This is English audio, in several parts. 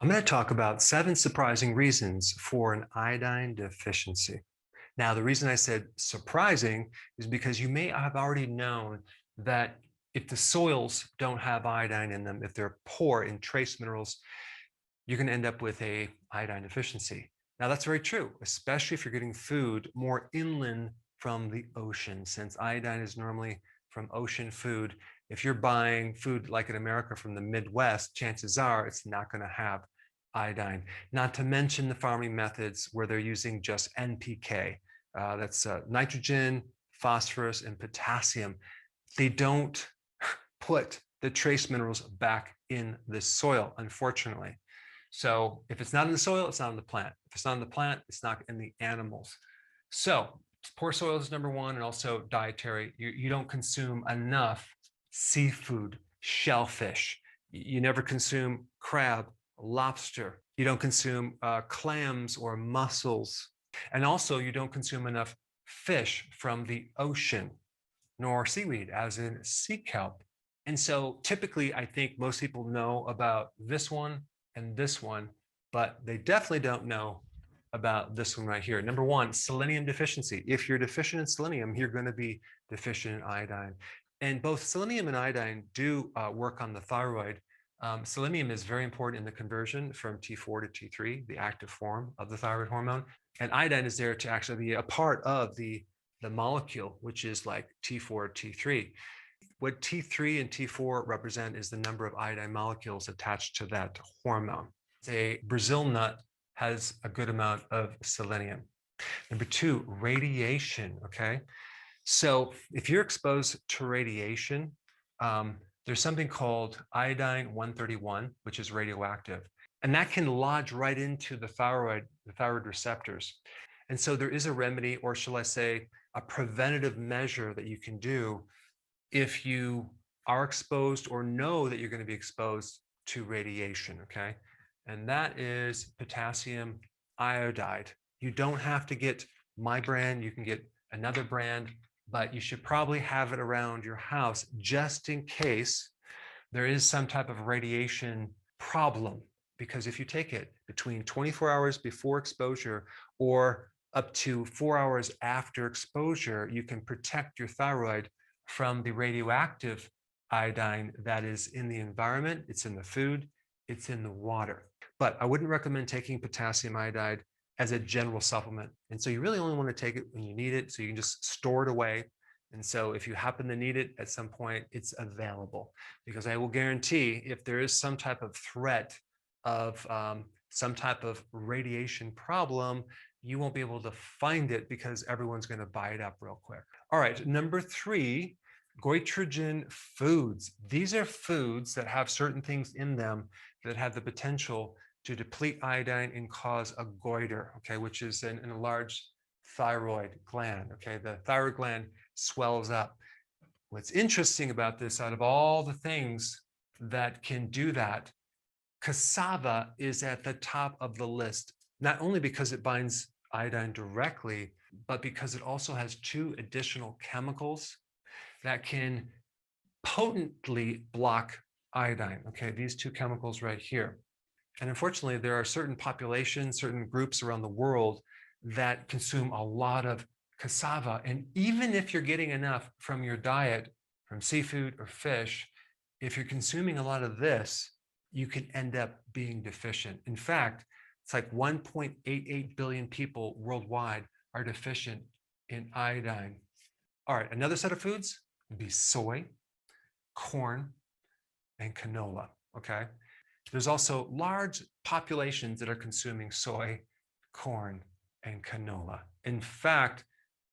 I'm going to talk about 7 surprising reasons for an iodine deficiency. Now, the reason I said surprising is because you may have already known that if the soils don't have iodine in them, if they're poor in trace minerals, you're going to end up with a iodine deficiency. Now, that's very true, especially if you're getting food more inland from the ocean, since iodine is normally from ocean food. If you're buying food like in America from the Midwest, chances are it's not going to have iodine. Not to mention the farming methods where they're using just NPK. That's nitrogen, phosphorus, and potassium. They don't put the trace minerals back in the soil, unfortunately. So if it's not in the soil, it's not in the plant. If it's not in the plant, it's not in the animals. So poor soil is number one, and also dietary. You don't consume enough seafood, shellfish. You never consume crab, lobster. You don't consume clams or mussels. And also you don't consume enough fish from the ocean, nor seaweed, as in sea kelp. And so typically, I think most people know about this one and this one, but they definitely don't know about this one right here. Number one, selenium deficiency. If you're deficient in selenium, you're going to be deficient in iodine. And both selenium and iodine do work on the thyroid. Selenium is very important in the conversion from T4 to T3, the active form of the thyroid hormone. And iodine is there to actually be a part of the molecule, which is like T4, T3. What T3 and T4 represent is the number of iodine molecules attached to that hormone. A Brazil nut has a good amount of selenium. Number two, radiation, okay? So if you're exposed to radiation, there's something called iodine 131, which is radioactive, and that can lodge right into the thyroid receptors. And so there is a remedy, or shall I say, a preventative measure that you can do if you are exposed or know that you're going to be exposed to radiation, okay? And that is potassium iodide. You don't have to get my brand, you can get another brand, but you should probably have it around your house just in case there is some type of radiation problem. Because if you take it between 24 hours before exposure or up to 4 hours after exposure, you can protect your thyroid from the radioactive iodine that is in the environment, it's in the food, it's in the water. But I wouldn't recommend taking potassium iodide as a general supplement. And so you really only want to take it when you need it, so you can just store it away. And so if you happen to need it at some point, it's available. Because I will guarantee if there is some type of threat of some type of radiation problem, you won't be able to find it because everyone's going to buy it up real quick. All right, number three, Goitrogen foods. These are foods that have certain things in them that have the potential to deplete iodine and cause a goiter, okay, which is an enlarged thyroid gland, okay? The thyroid gland swells up. What's interesting about this, out of all the things that can do that, cassava is at the top of the list, not only because it binds iodine directly, but because it also has 2 additional chemicals that can potently block iodine, okay? These 2 chemicals right here. And unfortunately, there are certain populations, certain groups around the world that consume a lot of cassava. And even if you're getting enough from your diet, from seafood or fish, if you're consuming a lot of this, you can end up being deficient. In fact, it's like 1.88 billion people worldwide are deficient in iodine. All right, another set of foods would be soy, corn, and canola, okay? There's also large populations that are consuming soy, corn, and canola. In fact,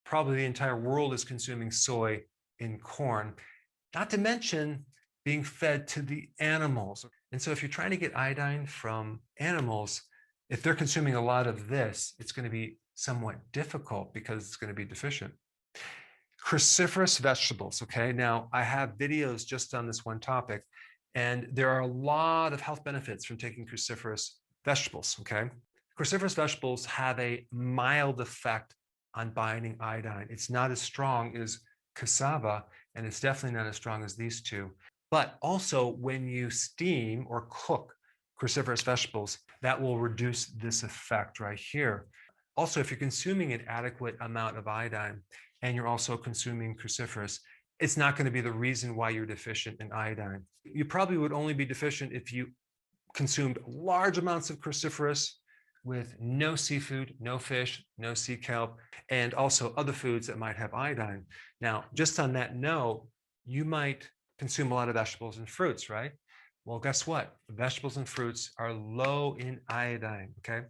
probably the entire world is consuming soy and corn, not to mention being fed to the animals. And so if you're trying to get iodine from animals, if they're consuming a lot of this, it's going to be somewhat difficult because it's going to be deficient. Cruciferous vegetables, okay? Now, I have videos just on this one topic, and there are a lot of health benefits from taking cruciferous vegetables, okay? Cruciferous vegetables have a mild effect on binding iodine. It's not as strong as cassava, and it's definitely not as strong as these two. But also, when you steam or cook cruciferous vegetables, that will reduce this effect right here. Also, if you're consuming an adequate amount of iodine and you're also consuming cruciferous, it's not going to be the reason why you're deficient in iodine. You probably would only be deficient if you consumed large amounts of cruciferous with no seafood, no fish, no sea kelp, and also other foods that might have iodine. Now, just on that note, you might consume a lot of vegetables and fruits, right? Well, guess what? Vegetables and fruits are low in iodine, okay?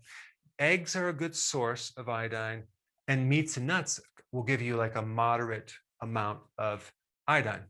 Eggs are a good source of iodine, and meats and nuts will give you like a moderate amount of iodine.